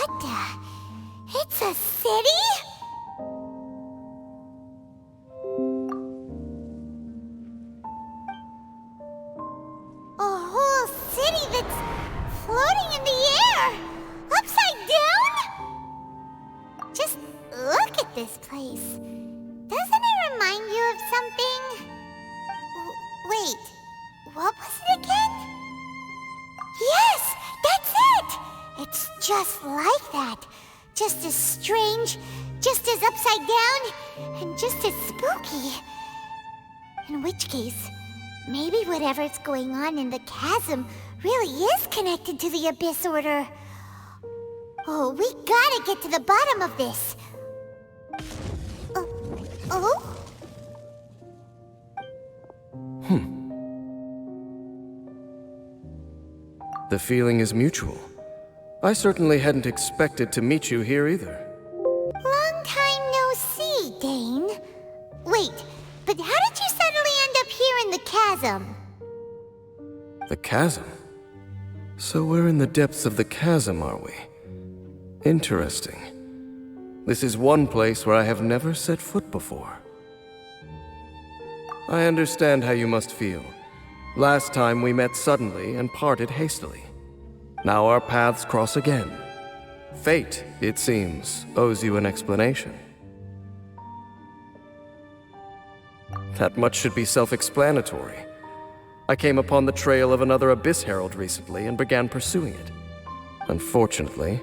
What the? It's a city? A whole city that's floating in the air! Upside down? Just look at this place. Doesn't it remind you of something? Wait, what was it again? Yes, that's it! It's just like that. Just as strange, just as upside down, and just as spooky. In which case, maybe whatever's going on in the chasm really is connected to the Abyss Order. Oh, we gotta get to the bottom of this. Oh? The feeling is mutual. I certainly hadn't expected to meet you here either. Long time no see, Dane. Wait, but how did you suddenly end up here in the chasm? The chasm? So we're in the depths of the chasm, are we? Interesting. This is one place where I have never set foot before. I understand how you must feel. Last time we met suddenly and parted hastily. Now our paths cross again. Fate, it seems, owes you an explanation. That much should be self-explanatory. I came upon the trail of another Abyss Herald recently and began pursuing it. Unfortunately,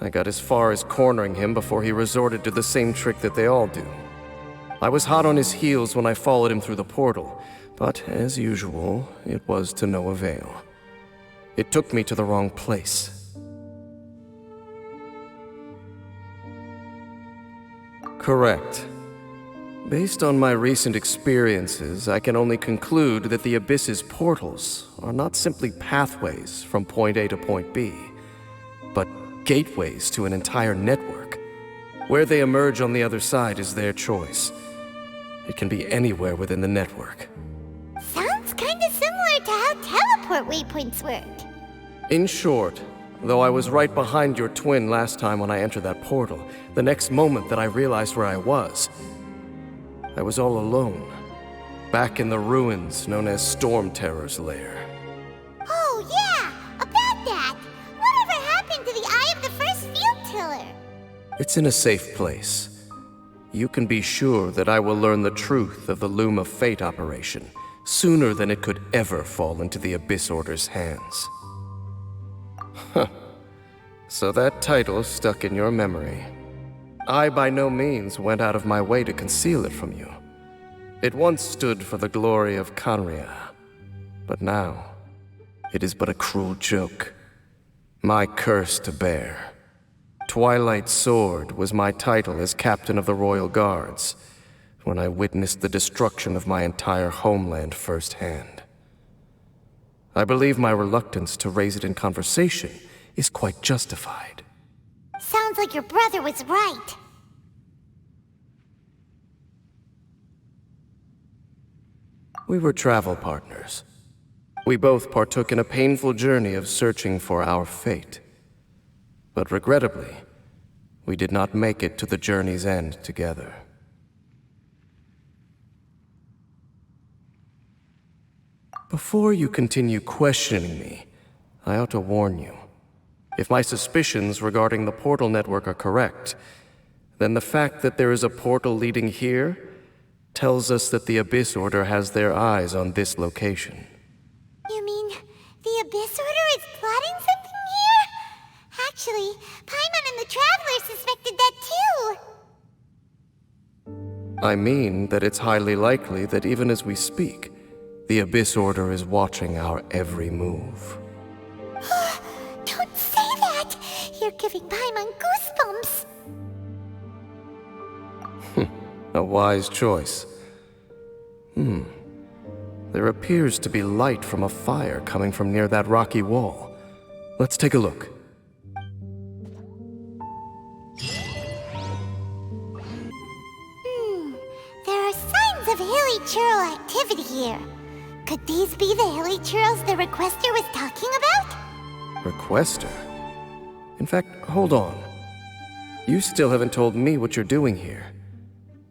I got as far as cornering him before he resorted to the same trick that they all do. I was hot on his heels when I followed him through the portal, but as usual, it was to no avail. It took me to the wrong place. Correct. Based on my recent experiences, I can only conclude that the Abyss's portals are not simply pathways from point A to point B, but gateways to an entire network. Where they emerge on the other side is their choice. It can be anywhere within the network. Sounds kinda similar to how teleport waypoints work. In short, though I was right behind your twin last time when I entered that portal, the next moment that I realized where I was all alone, back in the ruins known as Storm Terror's lair. Oh yeah, about that! Whatever happened to the Eye of the First Field Tiller? It's in a safe place. You can be sure that I will learn the truth of the Loom of Fate operation sooner than it could ever fall into the Abyss Order's hands. Huh. So that title stuck in your memory. I by no means went out of my way to conceal it from you. It once stood for the glory of Kanria, but now it is but a cruel joke. My curse to bear. Twilight Sword was my title as captain of the Royal Guards when I witnessed the destruction of my entire homeland firsthand. I believe my reluctance to raise it in conversation is quite justified. Sounds like your brother was right. We were travel partners. We both partook in a painful journey of searching for our fate. But regrettably, we did not make it to the journey's end together. Before you continue questioning me, I ought to warn you. If my suspicions regarding the portal network are correct, then the fact that there is a portal leading here tells us that the Abyss Order has their eyes on this location. You mean the Abyss Order is plotting something here? Actually, Paimon and the Traveler suspected that too. I mean that it's highly likely that even as we speak, the Abyss Order is watching our every move. Don't say that! You're giving Paimon goosebumps. A wise choice. There appears to be light from a fire coming from near that rocky wall. Let's take a look. There are signs of hilly churl activity here. Could these be the hilly churls the Requester was talking about? Requester? In fact, hold on. You still haven't told me what you're doing here.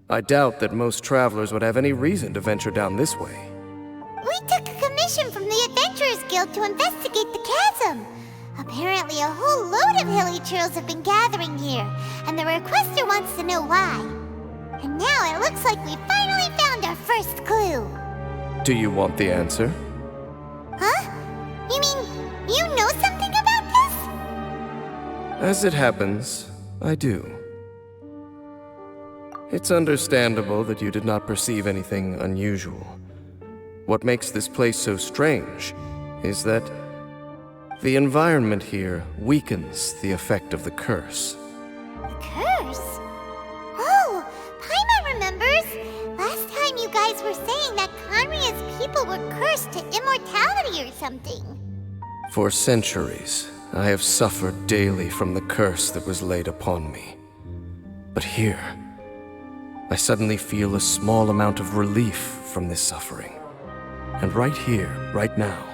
I doubt that most travelers would have any reason to venture down this way. We took a commission from the Adventurers Guild to investigate the chasm. Apparently a whole load of hilly churls have been gathering here, and the requester wants to know why. And now it looks like we finally found our first clue. Do you want the answer? Huh? You mean you know something about this? As it happens, I do. It's understandable that you did not perceive anything unusual. What makes this place so strange is that the environment here weakens the effect of the curse. The curse? Oh, Paimon remembers. Last time you guys were saying that Conria's people were cursed to immortality or something. For centuries, I have suffered daily from the curse that was laid upon me. But here, I suddenly feel a small amount of relief from this suffering. And right here, right now,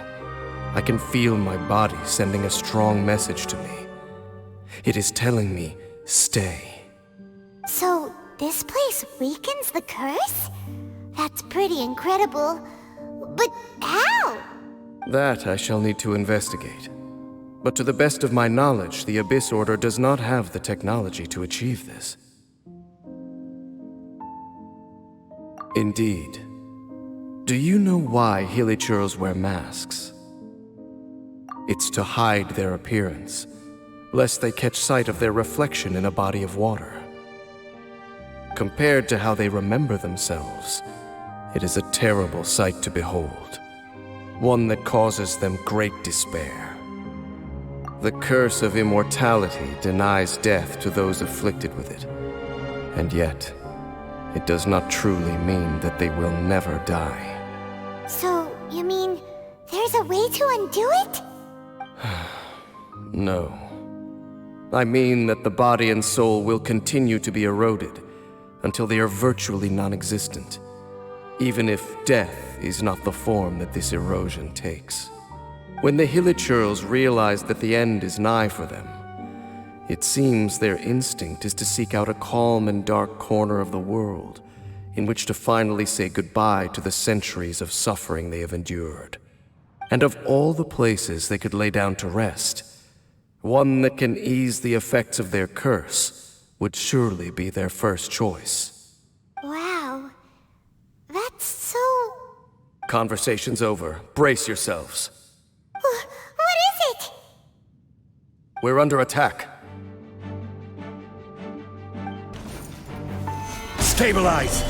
I can feel my body sending a strong message to me. It is telling me, stay. So, this place weakens the curse? That's pretty incredible. But how? That I shall need to investigate. But to the best of my knowledge, the Abyss Order does not have the technology to achieve this. Indeed. Do you know why Hilichurls wear masks? It's to hide their appearance, lest they catch sight of their reflection in a body of water. Compared to how they remember themselves, it is a terrible sight to behold, one that causes them great despair. The curse of immortality denies death to those afflicted with it, and yet, it does not truly mean that they will never die. So, you mean there's a way to undo it? No. I mean that the body and soul will continue to be eroded until they are virtually non-existent, even if death is not the form that this erosion takes. When the Hilichurls realize that the end is nigh for them, it seems their instinct is to seek out a calm and dark corner of the world in which to finally say goodbye to the centuries of suffering they have endured. And of all the places they could lay down to rest, one that can ease the effects of their curse would surely be their first choice. Wow. That's so... Conversation's over. Brace yourselves. What is it? We're under attack. Stabilize!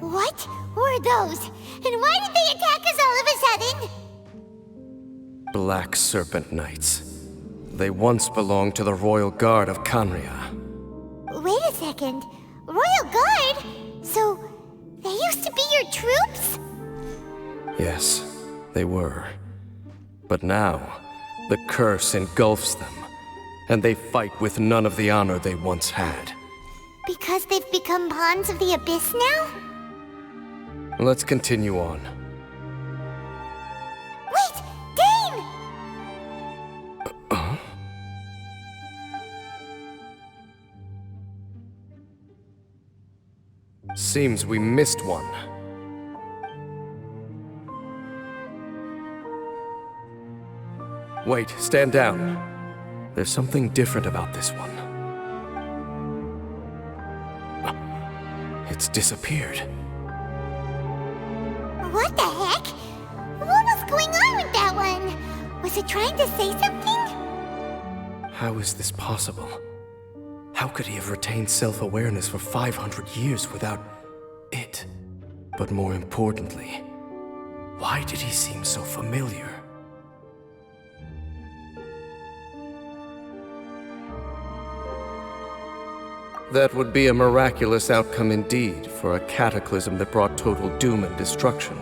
What were those? And why did they attack us all of a sudden? Black Serpent Knights. They once belonged to the Royal Guard of Conria. Wait a second. Royal Guard? So, they used to be your troops? Yes, they were. But now, the curse engulfs them, and they fight with none of the honor they once had. Because they've become pawns of the Abyss now? Let's continue on. Wait! Dane! Seems we missed one. Wait, stand down. There's something different about this one. It's disappeared. What the heck? What was going on with that one? Was it trying to say something? How is this possible? How could he have retained self-awareness for 500 years without it? But more importantly, why did he seem so familiar? That would be a miraculous outcome indeed for a cataclysm that brought total doom and destruction.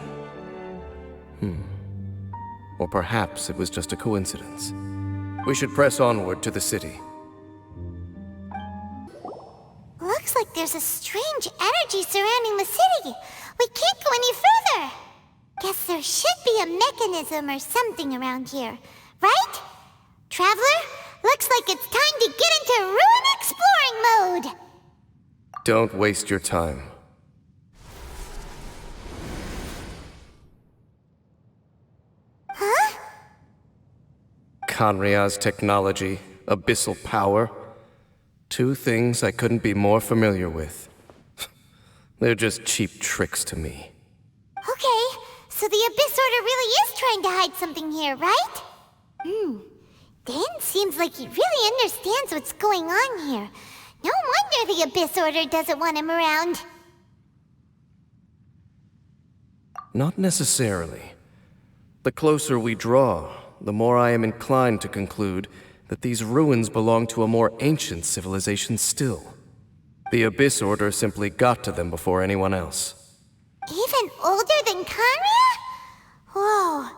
Or perhaps it was just a coincidence. We should press onward to the city. Looks like there's a strange energy surrounding the city. We can't go any further. Guess there should be a mechanism or something around here, right? Traveler, looks like it's time to get into ruin exploring mode! Don't waste your time. Huh? Kanria's technology, abyssal power. Two things I couldn't be more familiar with. They're just cheap tricks to me. Okay, so the Abyss Order really is trying to hide something here, right? Dan seems like he really understands what's going on here. No wonder the Abyss Order doesn't want him around. Not necessarily. The closer we draw, the more I am inclined to conclude that these ruins belong to a more ancient civilization still. The Abyss Order simply got to them before anyone else. Even older than Kanria? Whoa,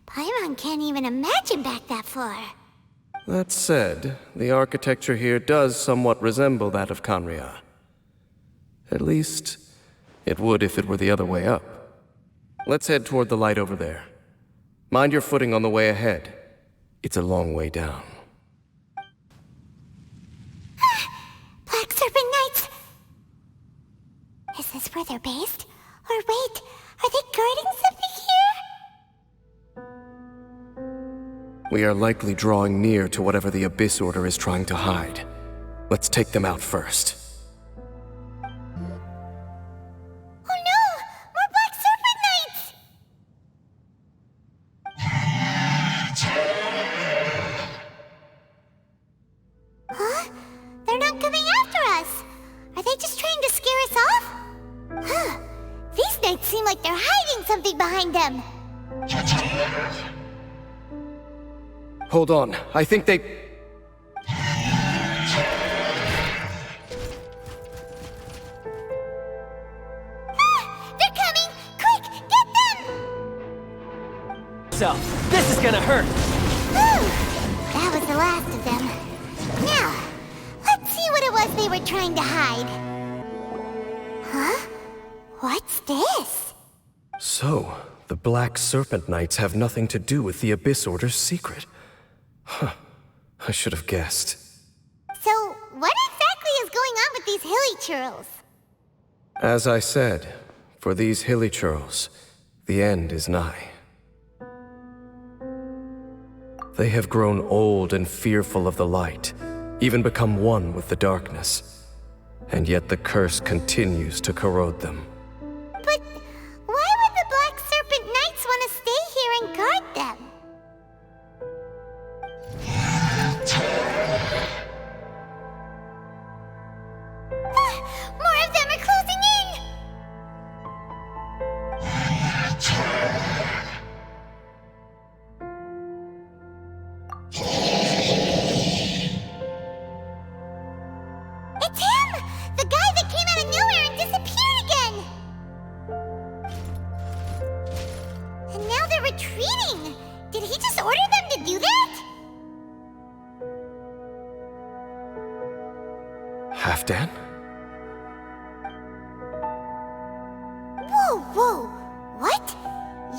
Paimon can't even imagine back that far. That said, the architecture here does somewhat resemble that of Kanria. At least, it would if it were the other way up. Let's head toward the light over there. Mind your footing on the way ahead. It's a long way down. Black Serpent Knights! Is this where they're based? Or wait, are they guarding something here? We are likely drawing near to whatever the Abyss Order is trying to hide. Let's take them out first. Oh no! More Black Serpent Knights! Huh? They're not coming after us! Are they just trying to scare us off? Huh. These knights seem like they're hiding something behind them. Hold on, I think they... They're coming! Quick, get them! So, this is gonna hurt! Whew. That was the last of them. Now, let's see what it was they were trying to hide. Huh? What's this? So, the Black Serpent Knights have nothing to do with the Abyss Order's secret. Huh. I should have guessed. So, what exactly is going on with these hilly churls? As I said, for these hilly churls, the end is nigh. They have grown old and fearful of the light, even become one with the darkness. And yet the curse continues to corrode them. But why would the Black Serpent Knights want to stay here and guard them? More of them are closing in! It's him! The guy that came out of nowhere and disappeared again! And now they're retreating! Did he just order them to do that? Halfdan? Whoa! What?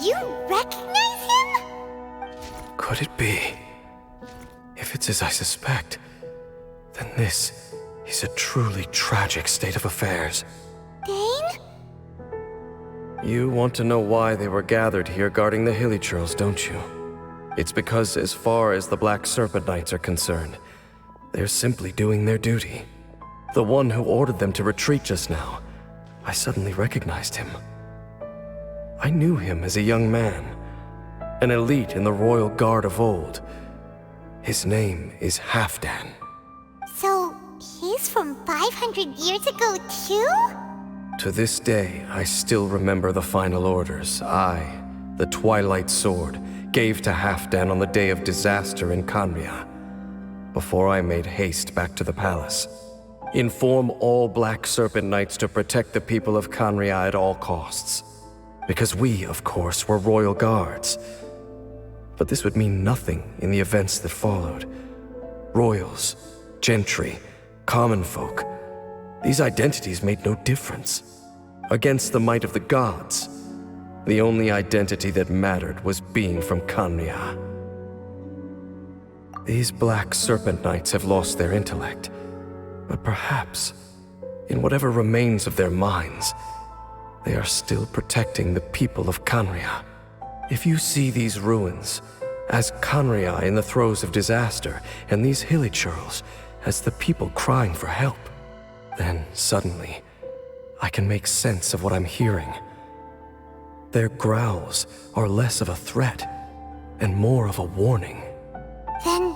You recognize him? Could it be? If it's as I suspect, then this is a truly tragic state of affairs. Dane? You want to know why they were gathered here guarding the hilly churls, don't you? It's because as far as the Black Serpent Knights are concerned, they're simply doing their duty. The one who ordered them to retreat just now, I suddenly recognized him. I knew him as a young man, an elite in the royal guard of old. His name is Halfdan. So, he's from 500 years ago too? To this day, I still remember the final orders I, the Twilight Sword, gave to Halfdan on the day of disaster in Kanria, before I made haste back to the palace. Inform all Black Serpent Knights to protect the people of Kanria at all costs. Because we, of course, were royal guards. But this would mean nothing in the events that followed. Royals, gentry, common folk, these identities made no difference. Against the might of the gods, the only identity that mattered was being from Kanria. These Black Serpent Knights have lost their intellect, but perhaps, in whatever remains of their minds, they are still protecting the people of Khaenri'ah. If you see these ruins as Khaenri'ah in the throes of disaster, and these hilly churls as the people crying for help, then suddenly I can make sense of what I'm hearing. Their growls are less of a threat and more of a warning. Then,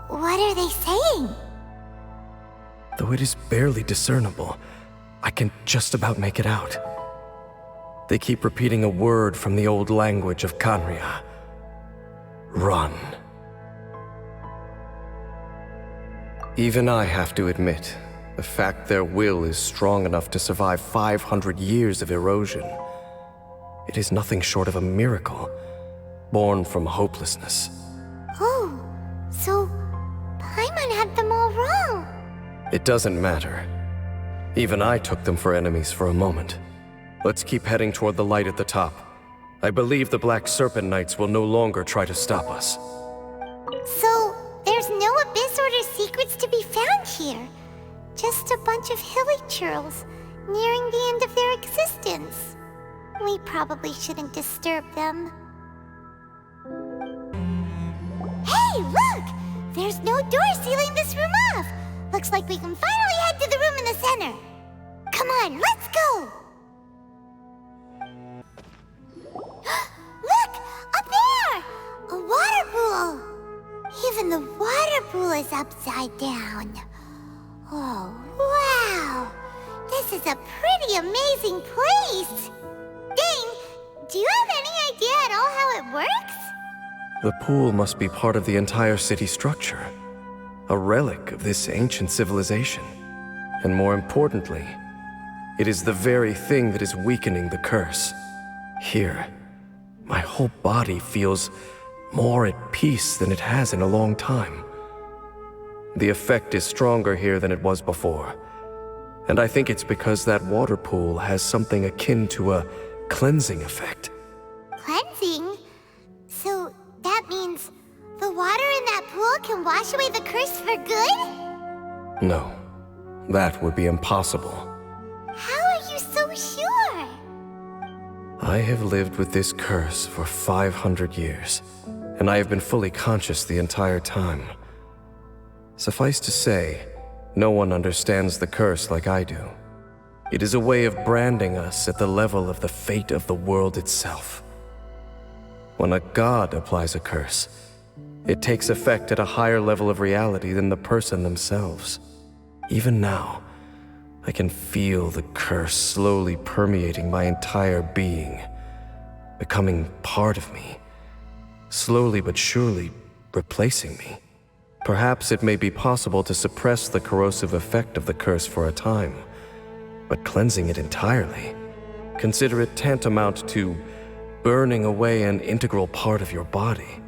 what are they saying? Though it is barely discernible, I can just about make it out. They keep repeating a word from the old language of Khaenri'ah. Run. Even I have to admit, the fact their will is strong enough to survive 500 years of erosion. It is nothing short of a miracle, born from hopelessness. Oh, so Paimon had them all wrong. It doesn't matter. Even I took them for enemies for a moment. Let's keep heading toward the light at the top. I believe the Black Serpent Knights will no longer try to stop us. So, there's no Abyss Order secrets to be found here. Just a bunch of hilly churls nearing the end of their existence. We probably shouldn't disturb them. Hey, look! There's no door sealing this room off. Looks like we can finally head to the room in the center. Come on, let's go! Look! Up there! A water pool! Even the water pool is upside down. Oh, wow! This is a pretty amazing place! Dane, do you have any idea at all how it works? The pool must be part of the entire city structure. A relic of this ancient civilization. And more importantly, it is the very thing that is weakening the curse. Here, my whole body feels more at peace than it has in a long time. The effect is stronger here than it was before. And I think it's because that water pool has something akin to a cleansing effect. Cleansing? So that means the water in that pool can wash away the curse for good? No, that would be impossible. How are you so sure? I have lived with this curse for 500 years, and I have been fully conscious the entire time. Suffice to say, no one understands the curse like I do. It is a way of branding us at the level of the fate of the world itself. When a god applies a curse, it takes effect at a higher level of reality than the person themselves. Even now, I can feel the curse slowly permeating my entire being, becoming part of me, slowly but surely replacing me. Perhaps it may be possible to suppress the corrosive effect of the curse for a time, but cleansing it entirely, consider it tantamount to burning away an integral part of your body.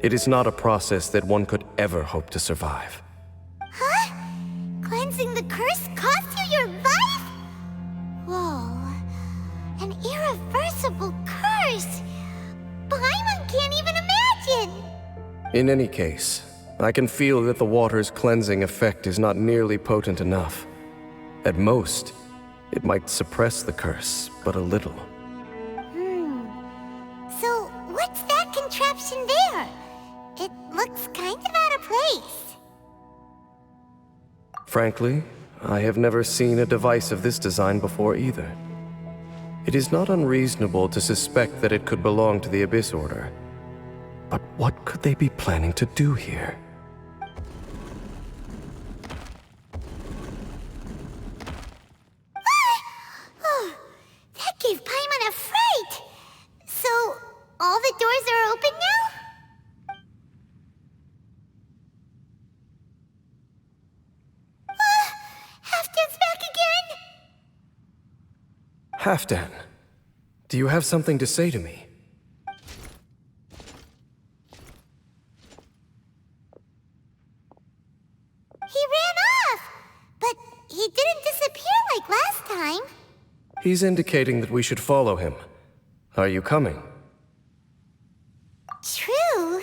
It is not a process that one could ever hope to survive. Huh? Cleansing the curse cost you your life? Whoa. An irreversible curse. Paimon can't even imagine. In any case, I can feel that the water's cleansing effect is not nearly potent enough. At most, it might suppress the curse, but a little. So, what's that contraption there? It looks kind of out of place. Frankly, I have never seen a device of this design before either. It is not unreasonable to suspect that it could belong to the Abyss Order. But what could they be planning to do here? Oh, that gave Paimon a fright! So, all the doors are open now? Halfdan's back again! Halfdan, do you have something to say to me? He ran off! But he didn't disappear like last time. He's indicating that we should follow him. Are you coming? True.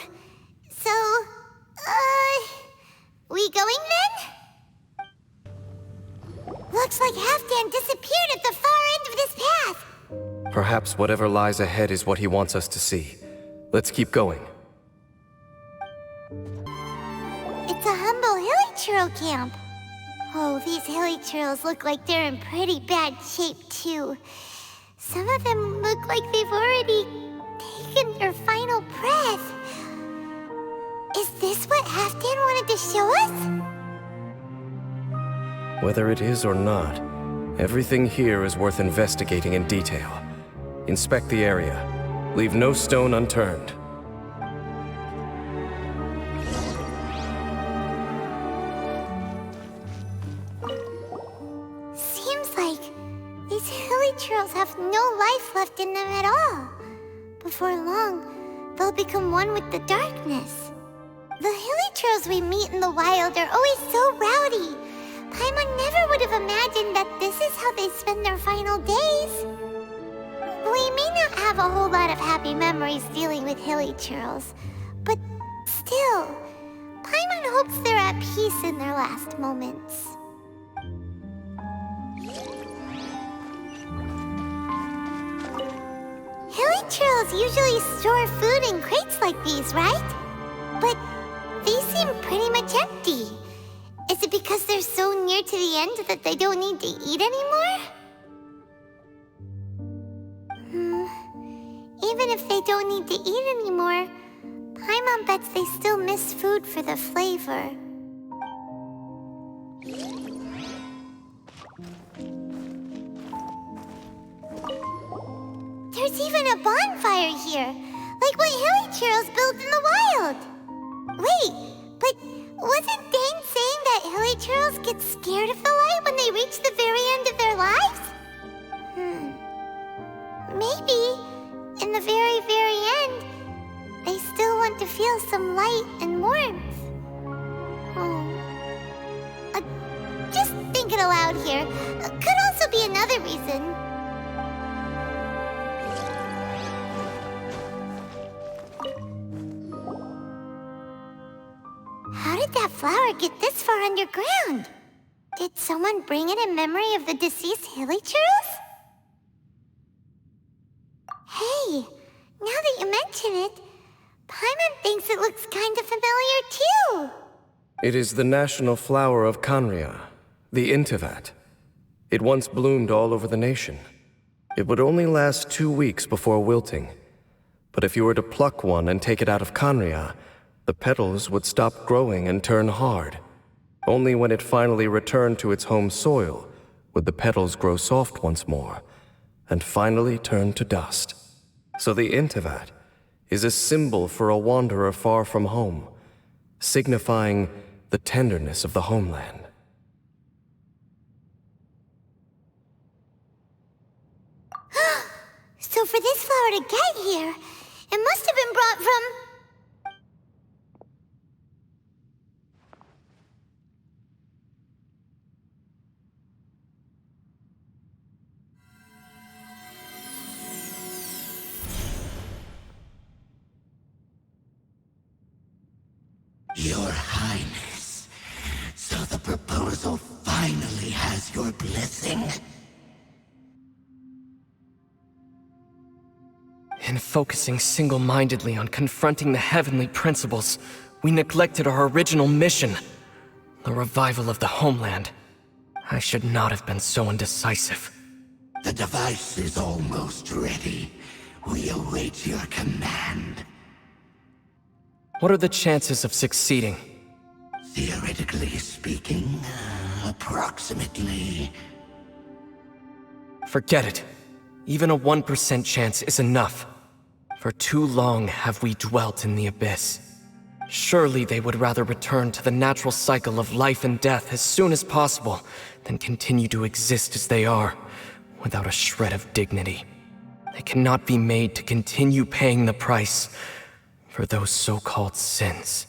So, Perhaps whatever lies ahead is what he wants us to see. Let's keep going. It's a humble hilly churl camp. Oh, these hilly churls look like they're in pretty bad shape, too. Some of them look like they've already taken their final breath. Is this what Halfdan wanted to show us? Whether it is or not, everything here is worth investigating in detail. Inspect the area. Leave no stone unturned. Seems like these hilly churls have no life left in them at all. Before long, they'll become one with the darkness. The hilly churls we meet in the wild are always so rowdy. Paimon never would have imagined that this is how they spend their final days. We may not have a whole lot of happy memories dealing with hilly churls, but still, Paimon hopes they're at peace in their last moments. Hilly churls usually store food in crates like these, right? But these seem pretty much empty. Is it because they're so near to the end that they don't need to eat anymore? Even if they don't need to eat anymore, Paimon bets they still miss food for the flavor. There's even a bonfire here, like what hilly churls build in the wild. Wait, but wasn't Dane saying that hilly churls get scared of the light when they reach the very end of their lives? Maybe, in the very, very end, they still want to feel some light and warmth. Just thinking aloud here. Could also be another reason. How did that flower get this far underground? Did someone bring it in memory of the deceased hilly churls? Hey, now that you mention it, Paimon thinks it looks kind of familiar too. It is the national flower of Kanria, the Intivat. It once bloomed all over the nation. It would only last 2 weeks before wilting. But if you were to pluck one and take it out of Kanria, the petals would stop growing and turn hard. Only when it finally returned to its home soil would the petals grow soft once more, and finally turn to dust. So the Intivat is a symbol for a wanderer far from home, signifying the tenderness of the homeland. So for this flower to get here, it must have been brought from... Your Highness, so the proposal finally has your blessing? In focusing single-mindedly on confronting the heavenly principles, we neglected our original mission, the revival of the homeland. I should not have been so indecisive. The device is almost ready. We await your command. What are the chances of succeeding? Theoretically speaking, approximately. Forget it. Even a 1% chance is enough. For too long have we dwelt in the abyss. Surely they would rather return to the natural cycle of life and death as soon as possible than continue to exist as they are, without a shred of dignity. They cannot be made to continue paying the price for those so-called sins.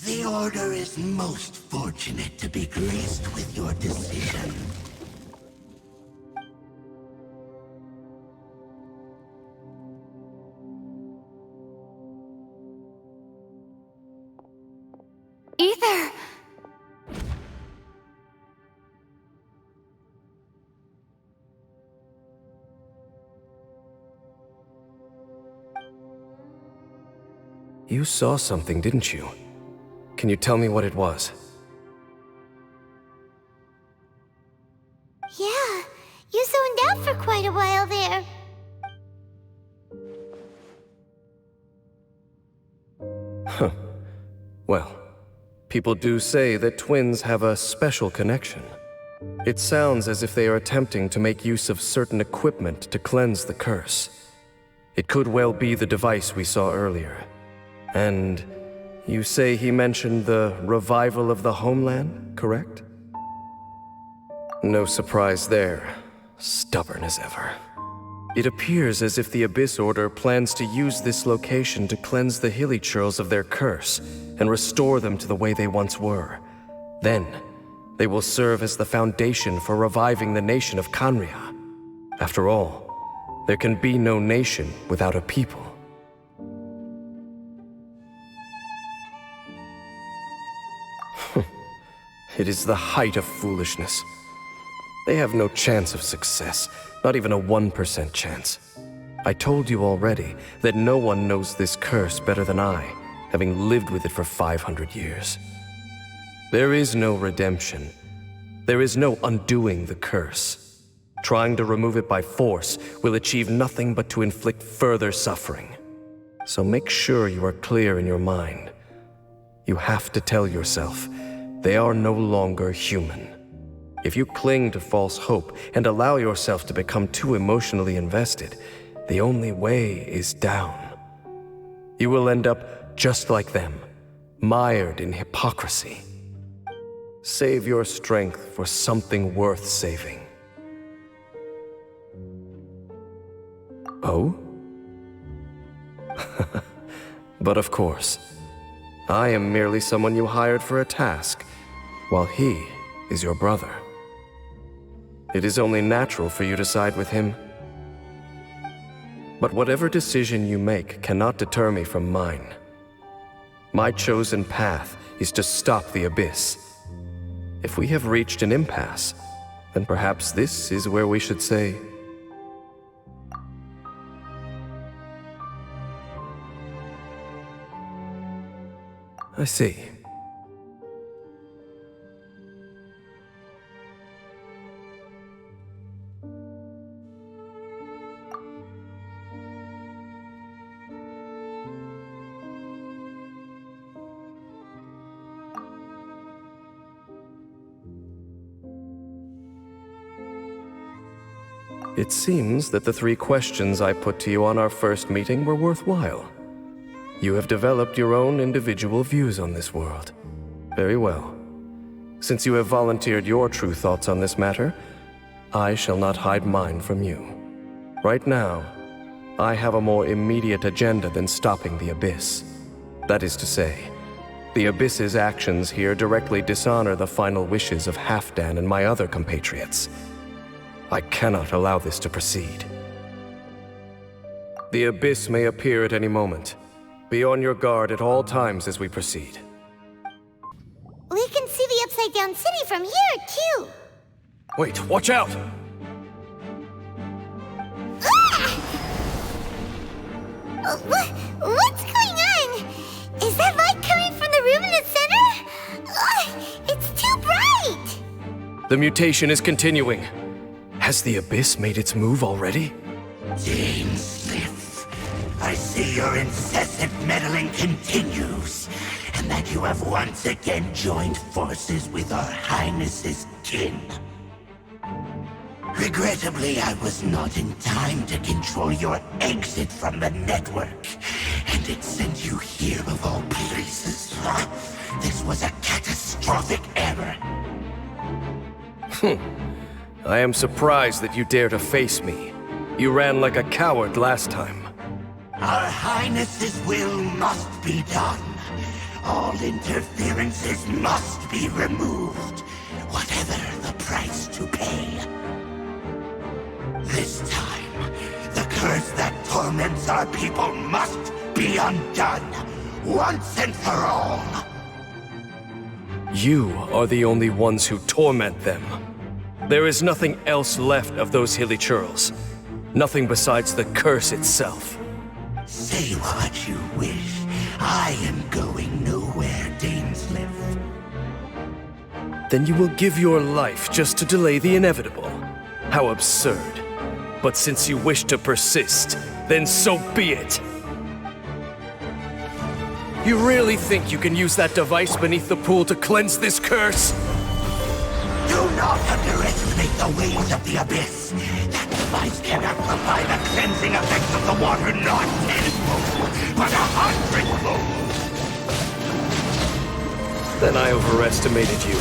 The Order is most fortunate to be graced with your decision. Ether! You saw something, didn't you? Can you tell me what it was? Yeah, you zoned out for quite a while there. Huh. Well, people do say that twins have a special connection. It sounds as if they are attempting to make use of certain equipment to cleanse the curse. It could well be the device we saw earlier. And you say he mentioned the revival of the homeland, correct? No surprise there. Stubborn as ever. It appears as if the Abyss Order plans to use this location to cleanse the Hilichurls of their curse and restore them to the way they once were. Then, they will serve as the foundation for reviving the nation of Khaenri'ah. After all, there can be no nation without a people. It is the height of foolishness. They have no chance of success, not even a 1% chance. I told you already that no one knows this curse better than I, having lived with it for 500 years. There is no redemption. There is no undoing the curse. Trying to remove it by force will achieve nothing but to inflict further suffering. So make sure you are clear in your mind. You have to tell yourself, they are no longer human. If you cling to false hope and allow yourself to become too emotionally invested, the only way is down. You will end up just like them, mired in hypocrisy. Save your strength for something worth saving. Oh? But of course, I am merely someone you hired for a task, while he is your brother. It is only natural for you to side with him. But whatever decision you make cannot deter me from mine. My chosen path is to stop the Abyss. If we have reached an impasse, then perhaps this is where we should say, I see. It seems that the 3 questions I put to you on our first meeting were worthwhile. You have developed your own individual views on this world. Very well. Since you have volunteered your true thoughts on this matter, I shall not hide mine from you. Right now, I have a more immediate agenda than stopping the Abyss. That is to say, the Abyss's actions here directly dishonor the final wishes of Halfdan and my other compatriots. I cannot allow this to proceed. The Abyss may appear at any moment. Be on your guard at all times as we proceed. We can see the Upside Down City from here, too. Wait, watch out! What's going on? Is that light coming from the room in the center? It's too bright! The mutation is continuing. Has the Abyss made its move already? Dainsleif, I see your incessant meddling continues, and that you have once again joined forces with our Highness's kin. Regrettably, I was not in time to control your exit from the network, and it sent you here of all places. This was a catastrophic error. I am surprised that you dare to face me. You ran like a coward last time. Our Highness's will must be done. All interferences must be removed, whatever the price to pay. This time, the curse that torments our people must be undone, once and for all. You are the only ones who torment them. There is nothing else left of those Hilichurls. Nothing besides the curse itself. Say what you wish. I am going nowhere, Dainsleif. Then you will give your life just to delay the inevitable. How absurd. But since you wish to persist, then so be it. You really think you can use that device beneath the pool to cleanse this curse? Do not underestimate the waves of the abyss. That device can amplify the cleansing effects of the water not tenfold, but 100-fold. Then I overestimated you.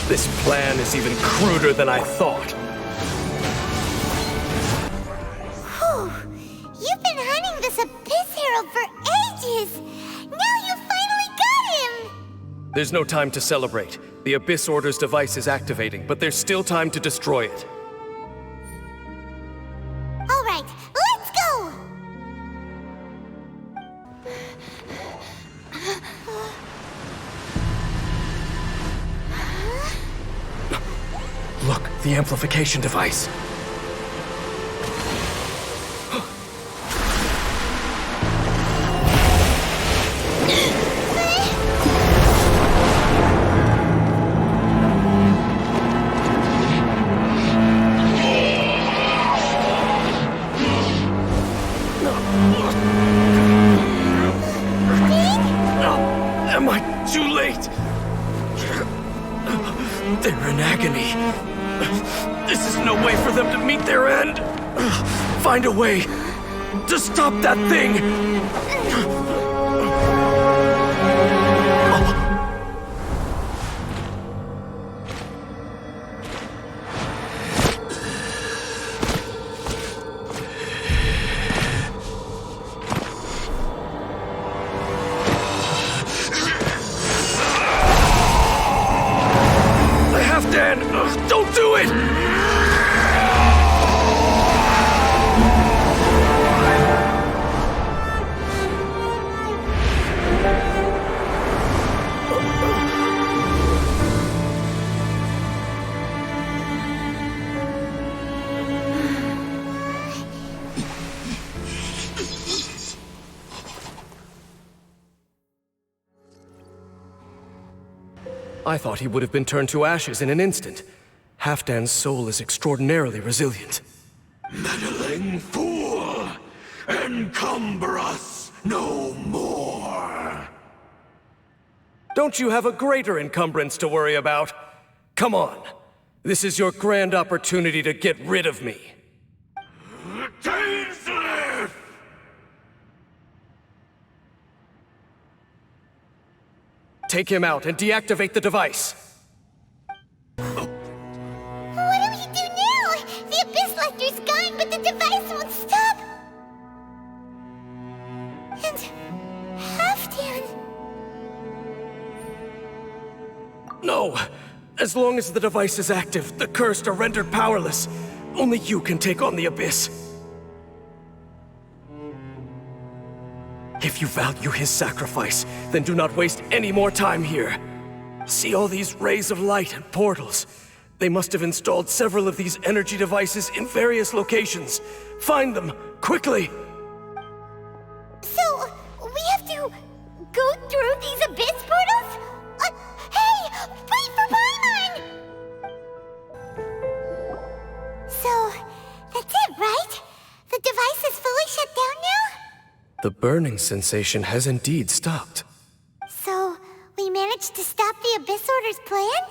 This plan is even cruder than I thought. Whew. You've been hunting this Abyss Herald for ages! Now you finally got him! There's no time to celebrate. The Abyss Order's device is activating, but there's still time to destroy it. All right, let's go! Look, the amplification device. Am I too late? They're in agony. This is no way for them to meet their end. Find a way to stop that thing. Dan, don't do it! I thought he would have been turned to ashes in an instant. Halfdan's soul is extraordinarily resilient. Meddling fool! Encumber us no more! Don't you have a greater encumbrance to worry about? Come on. This is your grand opportunity to get rid of me. Dainsleif! Take him out and deactivate the device. What do we do now? The Abyss Lecter's gone, but the device won't stop. And Halfdan. No. As long as the device is active, the cursed are rendered powerless. Only you can take on the Abyss. If you value his sacrifice, then do not waste any more time here. See all these rays of light and portals? They must have installed several of these energy devices in various locations. Find them, quickly! So, we have to go through these Abyss portals? Hey! Wait for Paimon! So, that's it, right? The device is fully shut down now? The burning sensation has indeed stopped. So, we managed to stop the Abyss Order's plan?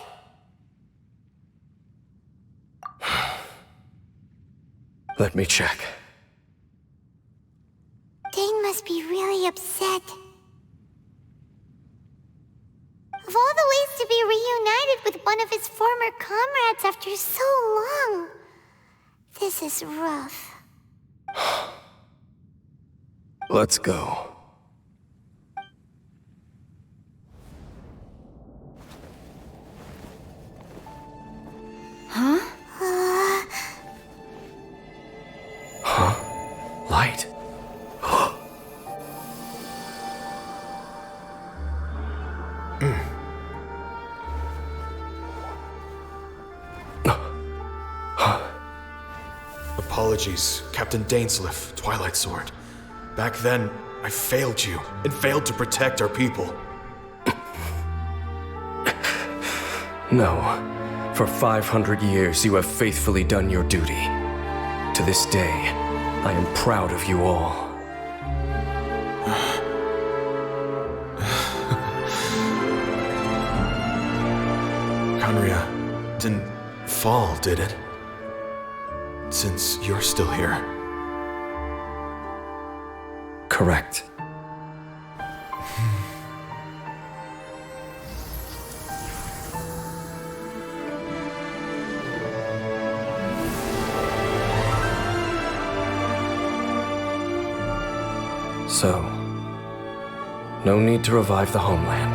Let me check. Dane must be really upset. Of all the ways to be reunited with one of his former comrades after so long, this is rough. Let's go. Huh? Light. Apologies, Captain Dainsleif, Twilight Sword. Back then, I failed you and failed to protect our people. No. For 500 years, you have faithfully done your duty. To this day, I am proud of you all. Conria didn't fall, did it? Since you're still here. Correct. So, no need to revive the homeland.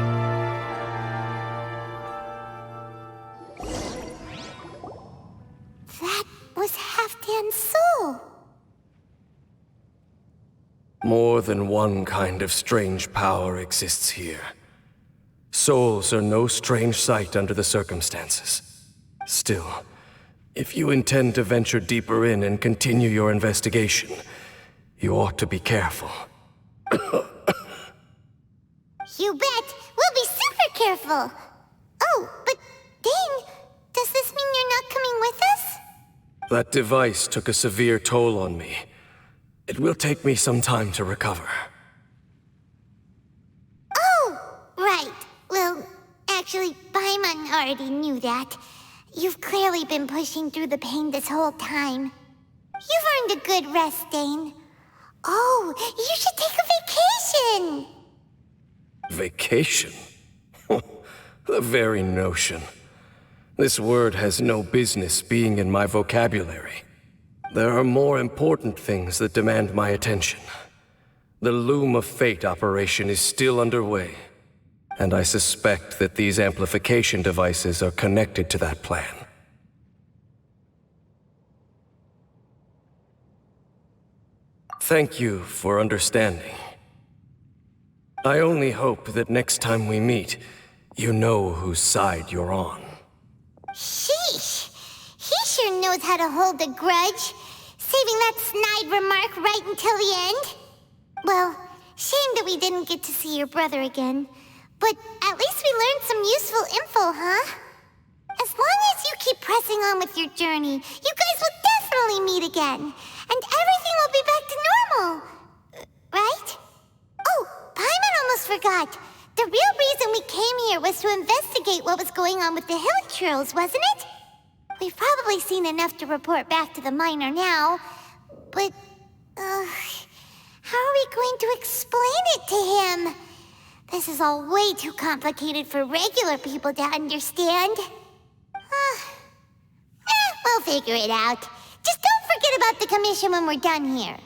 That was Halfdan's soul. More than one kind of strange power exists here. Souls are no strange sight under the circumstances. Still, if you intend to venture deeper in and continue your investigation, you ought to be careful. You bet. We'll be super careful. Oh, but Dane, does this mean you're not coming with us? That device took a severe toll on me. It will take me some time to recover. Oh, right. Well, actually, Paimon already knew that. You've clearly been pushing through the pain this whole time. You've earned a good rest, Dane. Oh, you should take a vacation! Vacation? The very notion. This word has no business being in my vocabulary. There are more important things that demand my attention. The Loom of Fate operation is still underway, and I suspect that these amplification devices are connected to that plan. Thank you for understanding. I only hope that next time we meet, you know whose side you're on. Sheesh! He sure knows how to hold a grudge, saving that snide remark right until the end. Well, shame that we didn't get to see your brother again, but at least we learned some useful info, huh? As long as you keep pressing on with your journey, you guys will definitely meet again, and everything will be back to normal. Right? Oh, Paimon almost forgot. The real reason we came here was to investigate what was going on with the hill trolls, wasn't it? We've probably seen enough to report back to the miner now, but, how are we going to explain it to him? This is all way too complicated for regular people to understand. We'll figure it out. Just don't forget about the commission when we're done here.